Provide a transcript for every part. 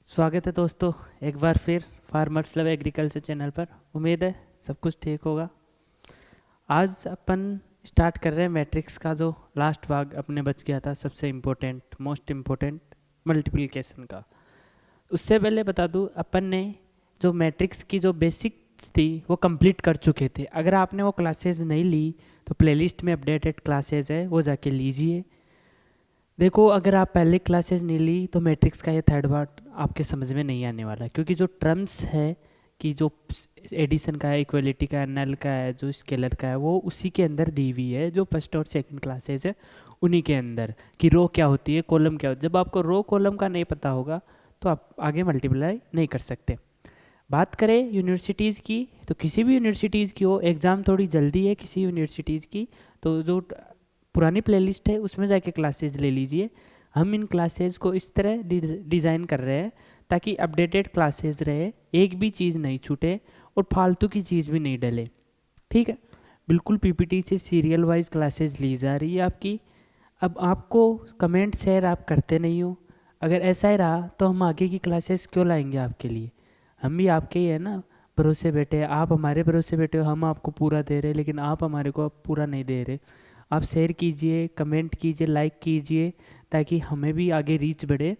स्वागत है दोस्तों एक बार फिर फार्मर्स लव एग्रीकल्चर चैनल पर। उम्मीद है सब कुछ ठीक होगा। आज अपन स्टार्ट कर रहे हैं मैट्रिक्स का जो लास्ट भाग अपने बच गया था, सबसे इम्पोर्टेंट मोस्ट इम्पोर्टेंट मल्टीप्लिकेशन का। उससे पहले बता दूं, अपन ने जो मैट्रिक्स की जो बेसिक्स थी वो कंप्लीट कर चुके थे। अगर आपने वो क्लासेस नहीं ली तो प्लेलिस्ट में अपडेटेड क्लासेस है, वो जाके लीजिए। देखो, अगर आप पहले क्लासेस नहीं ली तो मैट्रिक्स का ये थर्ड पार्ट आपके समझ में नहीं आने वाला, क्योंकि जो टर्म्स है कि जो एडिशन का है, इक्वलिटी का है, नल का है, जो स्केलर का है, वो उसी के अंदर दी हुई है जो फर्स्ट और सेकंड क्लासेस है उन्हीं के अंदर। कि रो क्या होती है, कॉलम क्या होती है। जब आपको रो कॉलम का नहीं पता होगा तो आप आगे मल्टीप्लाई नहीं कर सकते। बात करें यूनिवर्सिटीज़ की, तो किसी भी यूनिवर्सिटीज़ की हो, एग्ज़ाम थोड़ी जल्दी है किसी यूनिवर्सिटीज़ की, तो जो पुरानी प्लेलिस्ट है उसमें जाके क्लासेस ले लीजिए। हम इन क्लासेस को इस तरह डिज़ाइन कर रहे हैं ताकि अपडेटेड क्लासेस रहे, एक भी चीज़ नहीं छूटे और फालतू की चीज़ भी नहीं डले। ठीक है, बिल्कुल पीपीटी से सीरियल वाइज क्लासेस ली जा रही है आपकी। अब आपको कमेंट शेयर आप करते नहीं हो, अगर ऐसा ही रहा तो हम आगे की क्लासेस क्यों लाएंगे आपके लिए। हम भी आपके ही है ना, भरोसे बैठे हैं। आप हमारे भरोसे बैठे हो, हम आपको पूरा दे रहे हैं, लेकिन आप हमारे को पूरा नहीं दे रहे। आप शेयर कीजिए, कमेंट कीजिए, लाइक कीजिए, ताकि हमें भी आगे रीच बढ़े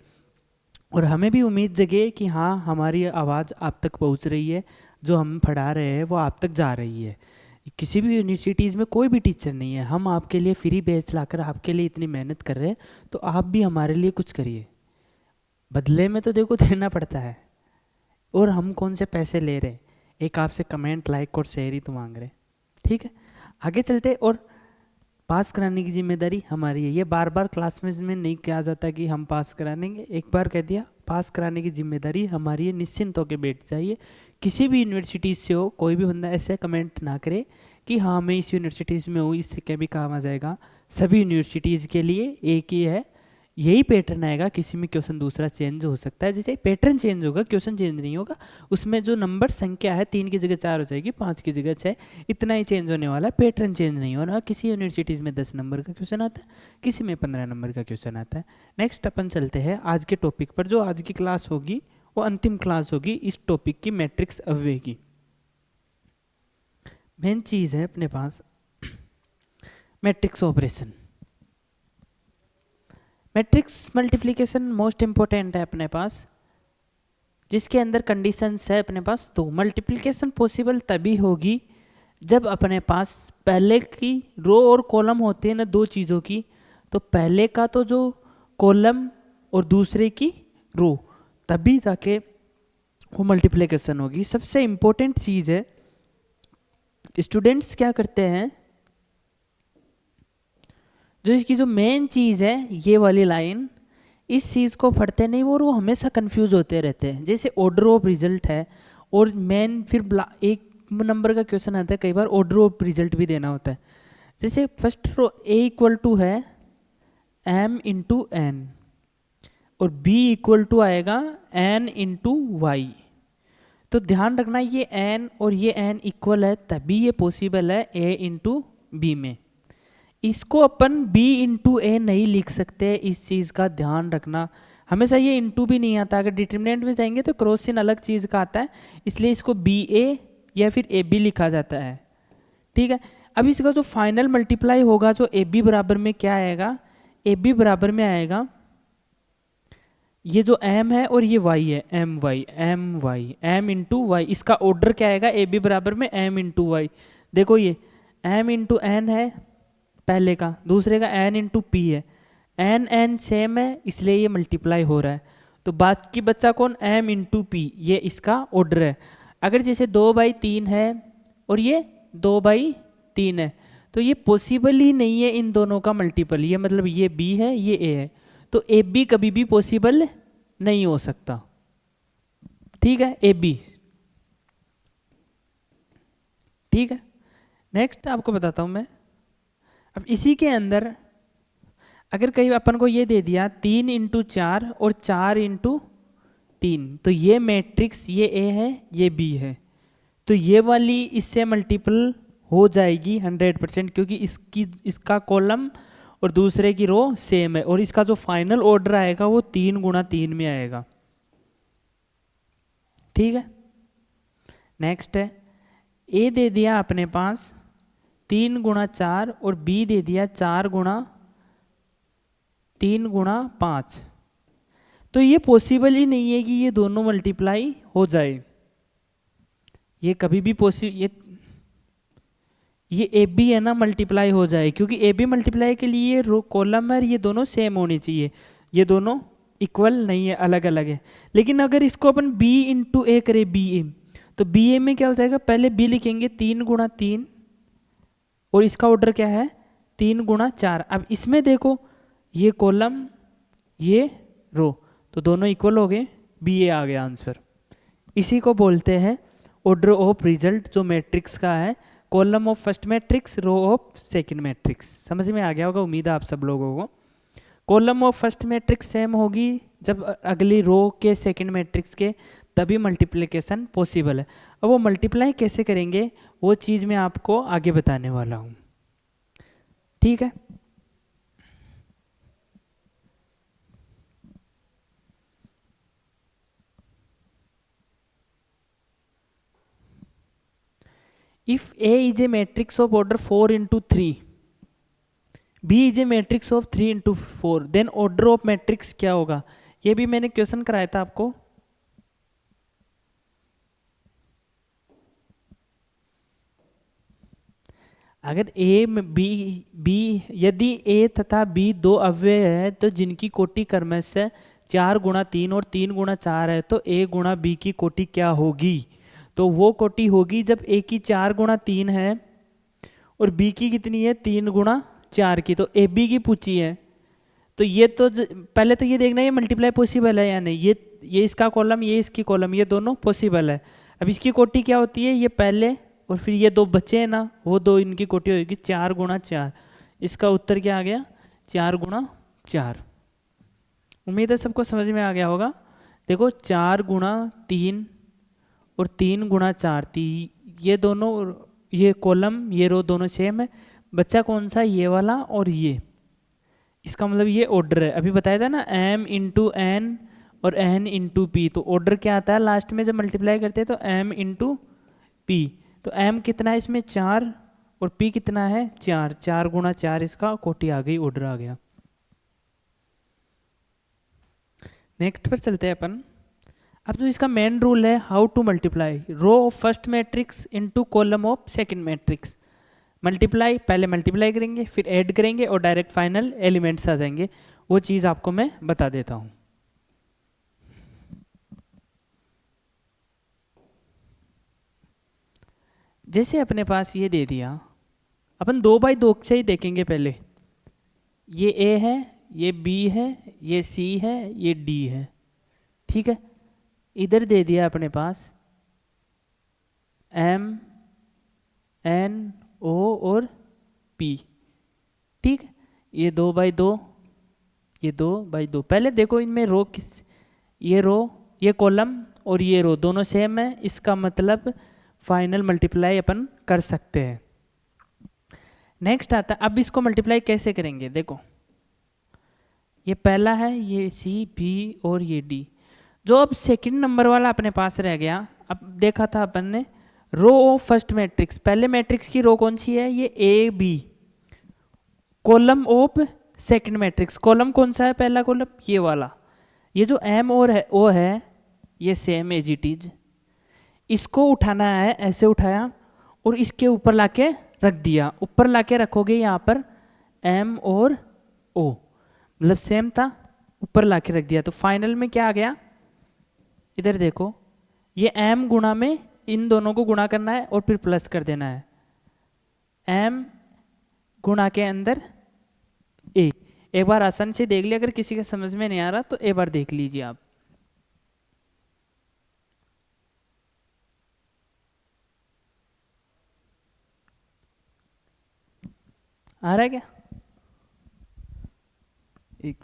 और हमें भी उम्मीद जगे कि हाँ, हमारी आवाज़ आप तक पहुंच रही है, जो हम पढ़ा रहे हैं वो आप तक जा रही है। किसी भी यूनिवर्सिटीज़ में कोई भी टीचर नहीं है, हम आपके लिए फ्री बैच लाकर आपके लिए इतनी मेहनत कर रहे हैं, तो आप भी हमारे लिए कुछ करिए। बदले में तो देखो देना पड़ता है, और हम कौन से पैसे ले रहे हैं, एक आपसे कमेंट, लाइक और शेयर ही तो मांग रहे हैं। ठीक है, आगे चलते। और पास कराने की जिम्मेदारी हमारी है। ये बार बार क्लास में नहीं कहा जाता कि हम पास करा देंगे, एक बार कह दिया, पास कराने की जिम्मेदारी हमारी है। निश्चिंत होकर बैठ जाइए। किसी भी यूनिवर्सिटी से हो, कोई भी बंदा ऐसे कमेंट ना करे कि हाँ मैं इस यूनिवर्सिटीज़ में हूँ, इससे भी काम आ जाएगा। सभी यूनिवर्सिटीज़ के लिए एक ही है, यही पैटर्न आएगा। किसी में क्वेश्चन दूसरा चेंज हो सकता है, जैसे पैटर्न चेंज होगा, क्वेश्चन चेंज नहीं होगा। उसमें जो नंबर संख्या है 3 की जगह 4 हो जाएगी, 5 की जगह 6, इतना ही चेंज होने वाला है, पैटर्न चेंज नहीं हो रहा। किसी यूनिवर्सिटीज़ में 10 नंबर का क्वेश्चन आता है, किसी में 15 नंबर का क्वेश्चन आता है। नेक्स्ट अपन चलते हैं आज के टॉपिक पर। जो आज की क्लास होगी वो अंतिम क्लास होगी इस टॉपिक की, मैट्रिक्स अव्यय की। मेन चीज़ है अपने पास matrix operation. Matrix multiplication most important है अपने पास, जिसके अंदर कंडीशंस है अपने पास। तो मल्टीप्लिकेशन पॉसिबल तभी होगी जब अपने पास पहले की रो और कॉलम होते हैं ना, दो चीज़ों की। तो पहले का तो जो कॉलम और दूसरे की रो, तभी जाके वो मल्टीप्लिकेशन होगी। सबसे इंपॉर्टेंट चीज़ है, स्टूडेंट्स क्या करते हैं, जो इसकी जो मेन चीज़ है ये वाली लाइन, इस चीज़ को पढ़ते नहीं वो हमेशा कंफ्यूज होते रहते हैं। जैसे ऑर्डर ऑफ रिजल्ट है और मेन, फिर एक नंबर का क्वेश्चन आता है, कई बार ऑर्डर ऑफ रिजल्ट भी देना होता है। जैसे first row A equal to है m इंटू एन और b इक्वल टू आएगा n इंटू वाई। तो ध्यान रखना, ये n और ये n इक्वल है तभी ये पॉसिबल है a इंटू बी में। इसको अपन b इंटू ए नहीं लिख सकते, इस चीज़ का ध्यान रखना। हमेशा ये इंटू भी नहीं आता, अगर डिटरमिनेंट में जाएंगे तो क्रॉस चिन्ह अलग चीज़ का आता है, इसलिए इसको बी ए या फिर ए बी लिखा जाता है। ठीक है, अब इसका जो फाइनल मल्टीप्लाई होगा, जो ए बी बराबर में क्या आएगा, ए बी बराबर में आएगा ये जो m है और ये y है, m इंटू वाई। इसका ऑर्डर क्या आएगा, ए बी बराबर में m इंटू वाई। देखो ये m इंटू एन है पहले का, दूसरे का n इंटू पी है, n सेम है इसलिए ये मल्टीप्लाई हो रहा है। तो बाकी बच्चा कौन, m इंटू पी, ये इसका ऑर्डर है। अगर जैसे 2/3 है और ये 2/3 है, तो ये पॉसिबल ही नहीं है इन दोनों का मल्टीपल। ये मतलब ये b है, ये a है, तो ए बी कभी भी पॉसिबल नहीं हो सकता। ठीक है, ए बी। ठीक है, नेक्स्ट आपको बताता हूं मैं। अब इसी के अंदर अगर कहीं अपन को ये दे दिया 3 इंटू 4 और 4 इंटू 3, तो ये मैट्रिक्स, ये ए है, ये बी है, तो ये वाली इससे मल्टीपल हो जाएगी 100%, क्योंकि इसका कॉलम और दूसरे की रो सेम है, और इसका जो फाइनल ऑर्डर आएगा वो 3 गुणा 3 में आएगा। ठीक है। नेक्स्ट है ए दे दिया अपने पास 3 गुणा 4 और बी दे दिया 4 गुणा 3 गुणा 5। तो ये पॉसिबल ही नहीं है कि ये दोनों मल्टीप्लाई हो जाए, ये कभी भी ये ए बी है ना मल्टीप्लाई हो जाए, क्योंकि ए बी मल्टीप्लाई के लिए रो कॉलम है ये दोनों सेम होनी चाहिए, ये दोनों इक्वल नहीं है, अलग अलग है। लेकिन अगर इसको अपन बी इंटू ए करें बी ए, तो बी ए में क्या हो जाएगा, पहले बी लिखेंगे 3 गुणा 3 और इसका ऑर्डर क्या है 3 गुणा 4। अब इसमें देखो ये कॉलम ये रो तो दोनों इक्वल हो गए, बी ए आ गया आंसर। इसी को बोलते हैं ऑर्डर ऑफ रिजल्ट, जो मैट्रिक्स का है, column of first matrix, row of second matrix. समझ में आ गया होगा उम्मीद है आप सब लोगों को। Column of first matrix same होगी जब अगली रो के सेकंड मैट्रिक्स के, तभी मल्टीप्लिकेशन पॉसिबल है। अब वो मल्टीप्लाई कैसे करेंगे वो चीज़ मैं आपको आगे बताने वाला हूँ, ठीक है। If A is a matrix of order 4 into 3, B is a matrix of 3 into 4, then order of matrix क्या होगा, ये भी मैंने क्वेश्चन कराया था आपको। अगर A में B यदि A तथा B दो अव्यय है तो जिनकी कोटि क्रमशः 4 गुणा 3 और 3 गुणा 4 है, तो A गुणा B की कोटि क्या होगी, तो वो कोटि होगी जब A की 4 गुणा 3 है और B की कितनी है 3 गुणा 4 की, तो ए बी की पूछी है। तो ये तो पहले तो ये देखना है मल्टीप्लाई पॉसिबल है या नहीं, ये इसका कॉलम ये इसकी कॉलम ये दोनों पॉसिबल है। अब इसकी कोटि क्या होती है, ये पहले और फिर ये दो बच्चे हैं ना, वो दो इनकी कोटि होगी 4 गुणा 4। इसका उत्तर क्या आ गया 4 गुणा 4। उम्मीद है सबको समझ में आ गया होगा। देखो 4 गुणा 3 और 3 गुणा 4, ये दोनों ये कॉलम ये रो दोनों सेम है, बच्चा कौन सा ये वाला और ये, इसका मतलब ये ऑर्डर है। अभी बताया था ना m इंटू एन और n इंटू पी, तो ऑर्डर क्या आता है लास्ट में जब मल्टीप्लाई करते हैं तो m इंटू पी। तो m कितना है इसमें 4 और p कितना है 4, 4 गुणा 4 इसका कोटि आ गई, ऑर्डर आ गया। नेक्स्ट पर चलते हैं अपन। अब जो इसका मेन रूल है how to multiply row of first matrix into column of second matrix. Multiply पहले मल्टीप्लाई करेंगे फिर ऐड करेंगे और डायरेक्ट फाइनल एलिमेंट्स आ जाएंगे, वो चीज़ आपको मैं बता देता हूँ। जैसे अपने पास ये दे दिया, अपन 2x2 से ही देखेंगे पहले। ये A है, ये B है, ये C है, ये D है, ठीक है। इधर दे दिया अपने पास M N O और P, ठीक है। ये 2x2 ये 2x2। पहले देखो इनमें रो किस, ये रो ये कॉलम और ये रो दोनों सेम है, इसका मतलब फाइनल मल्टीप्लाई अपन कर सकते हैं। नेक्स्ट आता है अब इसको मल्टीप्लाई कैसे करेंगे। देखो ये पहला है ये C B और ये D, जो अब सेकंड नंबर वाला अपने पास रह गया। अब देखा था अपन ने रो ऑफ फर्स्ट मैट्रिक्स, पहले मैट्रिक्स की रो कौन सी है ये A B, column of second matrix, column कौन सा है पहला कॉलम ये वाला, ये जो M और है O है ये सेम एज इट इज, इसको उठाना है ऐसे उठाया और इसके ऊपर लाके रख दिया, ऊपर लाके रखोगे यहाँ पर M और O, मतलब सेम था ऊपर लाके रख दिया, तो फाइनल में क्या आ गया, इधर देखो ये M गुणा में इन दोनों को गुणा करना है और फिर प्लस कर देना है, M गुणा के अंदर A। एक बार आसान से देख लिया, अगर किसी के समझ में नहीं आ रहा तो एक बार देख लीजिए आप। आ रहा है क्या, एक